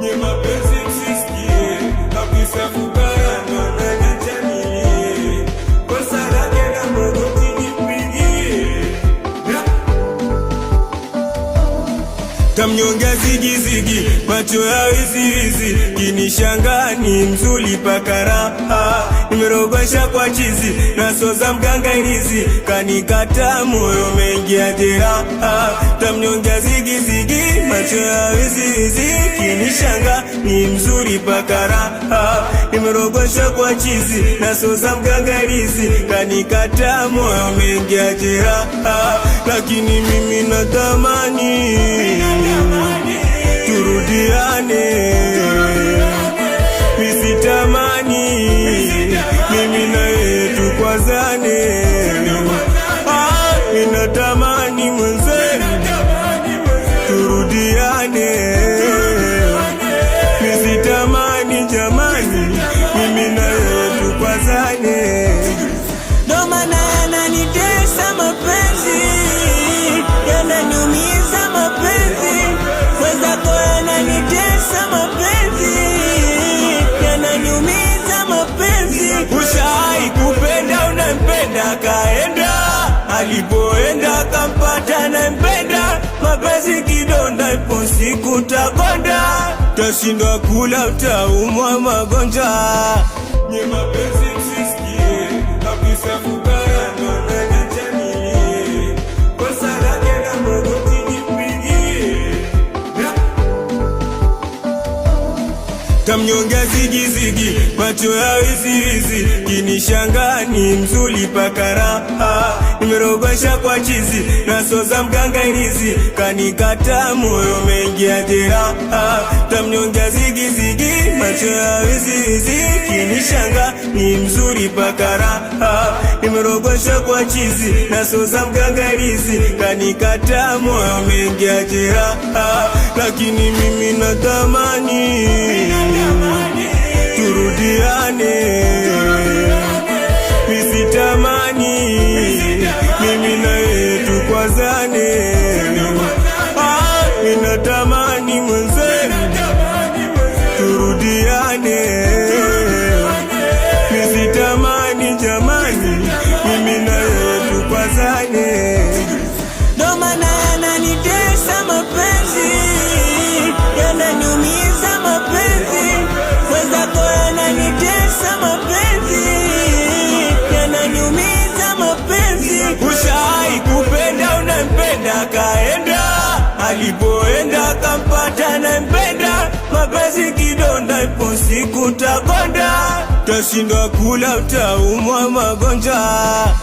Nye mapenzi msisikie, kabisa fukara ndo ananichanilie. Kosa lake na magoti nipigie. Tamnyonga zigizigi, macho ya wiziwizi, kinishangani mzuli pakaraha. Nimerogosha kwa chizi, nasoza mganga irizi, kanikata moyo mengia jeraha. Tamnyonga zigizigi, macho ya wiziwizi, kinishangani mzuli pakaraha. Nimerogosha kwa chizi, nasoza mganga irizi, kanikata moyo mengia jeraha. Lakini mimi natamani turudiane, misitamani mimi na yeye tukwazane. Minatamani mwenzenu turudiane, misitamani jamani mimi na yeye tukwazane. Ndo maana yananitesa mapenzi, yananiumiza mapenzi, mwenzako yananitesa mapenzi, yananiumiza mapenzi. Ushai kupenda unampenda kaenda, alipoenda kampata nampenda. Mapenzi kidonda, ipo siku takonda, tashindwa kula utaumwa magonjwa. Nye mapenzi msisikie, kabisa fukara ndo ananichanilie. Kosa lake na magoti nipigie. Tamnyonga zigizigi, macho ya wiziwizi, kinishangani mzuli pakaraha. Nimerogosha kwa chizi, nasoza mganga irizi, kanikata moyo mengia jeraha. Tamnyonga zigizigi, macho ya wiziwizi, kinishangani mzuli pakaraha. Nimerogosha kwa chizi, nasoza mganga irizi, kanikata moyo mengia jeraha. Lakini mimi natamani turudiane, misitamani mimi na yeye tukwazane. Minatamani mwenzenu turudiane, misitamani jamani mimi na yeye tukwazane. Ndo maana yananitesa mapenzi, yananiumiza mapenzi, mwenzako yananitesa mapenzi, yananiumiza mapenzi. Ushai kupenda unampenda kaenda, alipoenda kampata nampenda. Mapenzi kidonda, ipo siku takonda, tashindwa kula utaumwa magonjwa.